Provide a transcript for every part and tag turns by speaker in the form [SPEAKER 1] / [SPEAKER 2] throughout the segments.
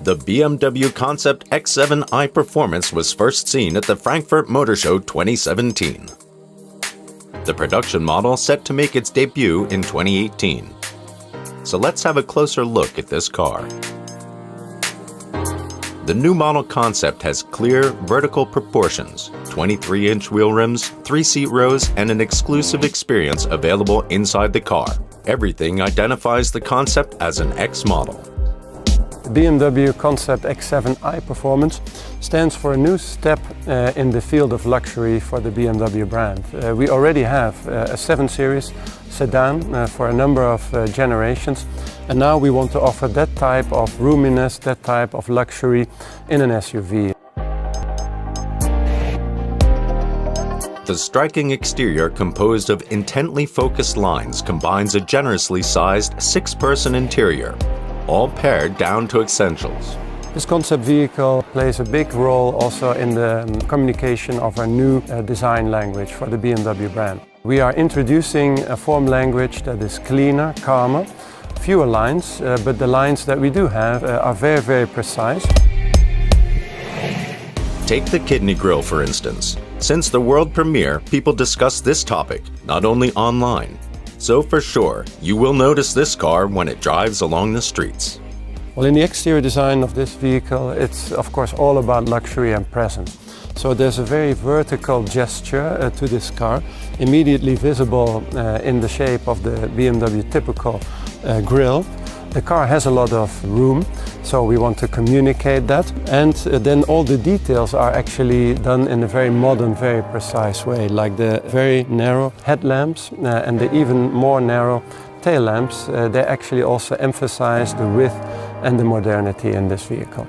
[SPEAKER 1] The BMW Concept X7i Performance was first seen at the Frankfurt Motor Show 2017. The production model set to make its debut in 2018. So let's have a closer look at this car. The new model concept has clear, vertical proportions, 23-inch wheel rims, 3 seat rows, and an exclusive experience available inside the car. Everything identifies the concept as an X model.
[SPEAKER 2] The BMW Concept X7i Performance stands for a new step in the field of luxury for the BMW brand. We already have a 7 Series sedan for a number of generations, and now we want to offer that type of roominess, that type of luxury in an SUV.
[SPEAKER 1] The striking exterior composed of intently focused lines combines a generously sized 6-person interior, all pared down to essentials.
[SPEAKER 2] This concept vehicle plays a big role also in the communication of our new design language for the BMW brand. We are introducing a form language that is cleaner, calmer, fewer lines, but the lines that we do have are very, very precise.
[SPEAKER 1] Take the kidney grille, for instance. Since the world premiere, people discuss this topic, not only online. So for sure, you will notice this car when it drives along the streets.
[SPEAKER 2] Well, in the exterior design of this vehicle, it's of course all about luxury and presence. So there's a very vertical gesture to this car, immediately visible in the shape of the BMW typical grille. The car has a lot of room, so we want to communicate that. And then all the details are actually done in a very modern, very precise way, like the very narrow headlamps and the even more narrow tail lamps. They actually also emphasize the width and the modernity in this vehicle.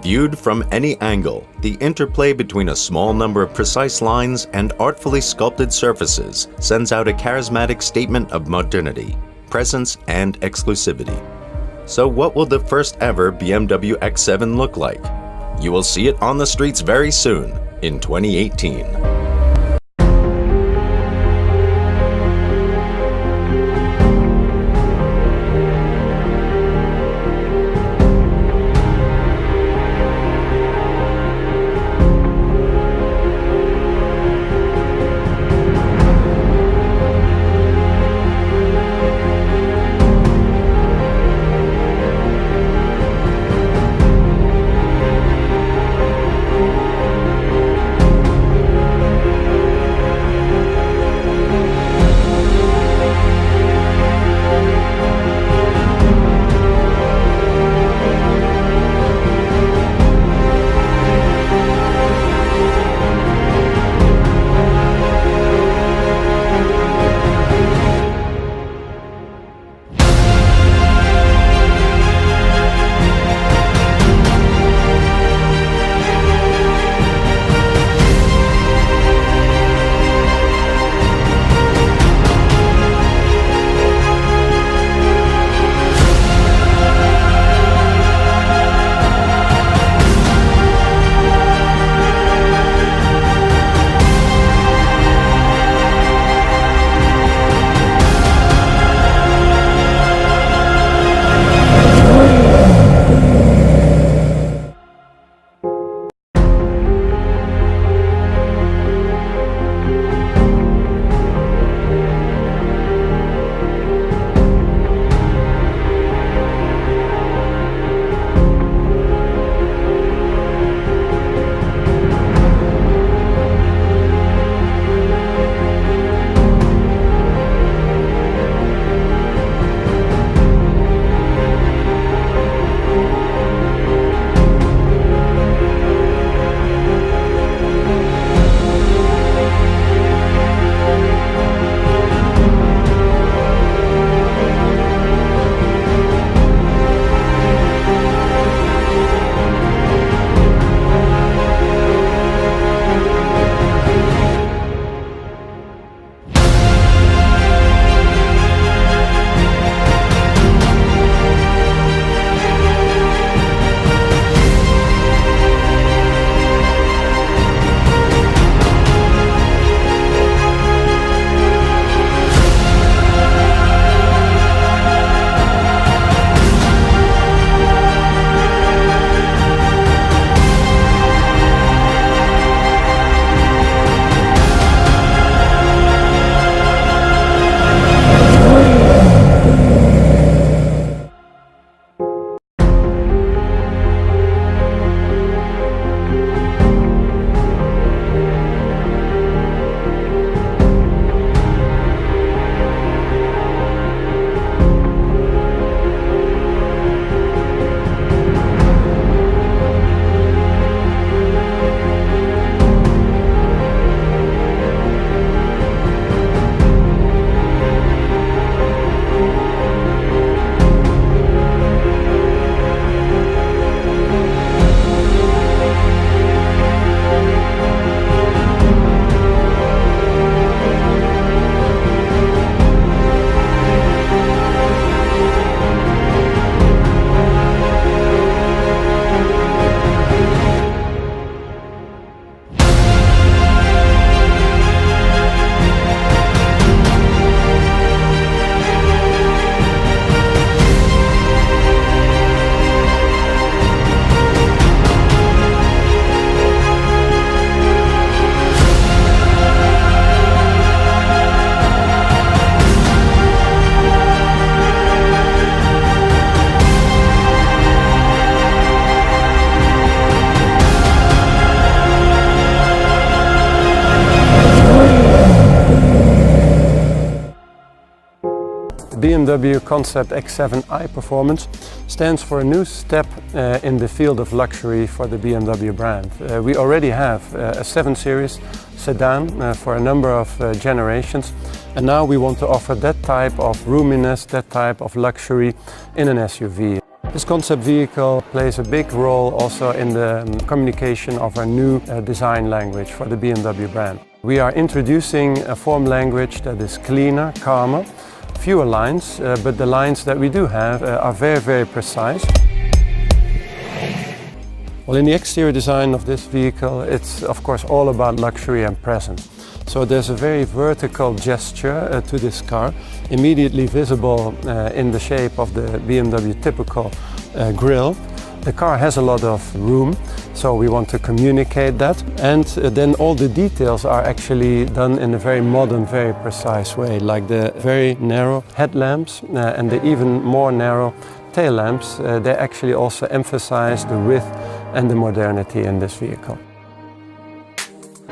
[SPEAKER 1] Viewed from any angle, the interplay between a small number of precise lines and artfully sculpted surfaces sends out a charismatic statement of modernity, presence, and exclusivity. So what will the first ever BMW X7 look like? You will see it on the streets very soon, in 2018.
[SPEAKER 2] BMW concept X7 i-Performance stands for a new step in the field of luxury for the BMW brand. We already have a 7 Series sedan for a number of generations, and now we want to offer that type of roominess, that type of luxury in an SUV. This concept vehicle plays a big role also in the communication of our new design language for the BMW brand. We are introducing a form language that is cleaner, calmer, fewer lines, but the lines that we do have are very, very precise. Well, in the exterior design of this vehicle, it's of course all about luxury and presence. So there's a very vertical gesture to this car, immediately visible in the shape of the BMW typical grille. The car has a lot of room, so we want to communicate that. And then all the details are actually done in a very modern, very precise way, like the very narrow headlamps and the even more narrow tail lamps. They actually also emphasize the width and the modernity in this vehicle.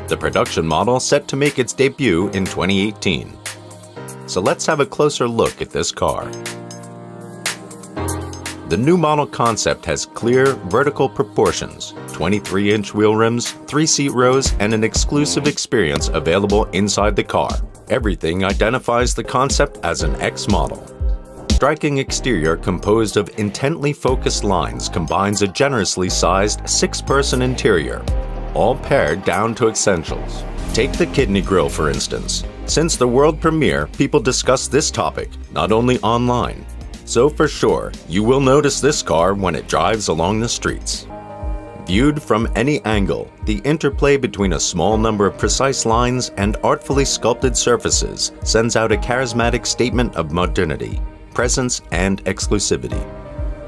[SPEAKER 1] The production model set to make its debut in 2018. So let's have a closer look at this car. The new model concept has clear vertical proportions, 23-inch wheel rims, 3 seat rows, and an exclusive experience available inside the car. Everything identifies the concept as an X model. Striking exterior composed of intently focused lines combines a generously sized 6-person interior, all pared down to essentials. Take the kidney grille, for instance. Since the world premiere, people discuss this topic, not only online. So for sure, you will notice this car when it drives along the streets. Viewed from any angle, the interplay between a small number of precise lines and artfully sculpted surfaces sends out a charismatic statement of modernity, presence, and exclusivity.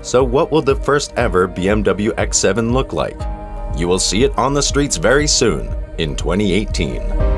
[SPEAKER 1] So what will the first ever BMW X7 look like? You will see it on the streets very soon, in 2018.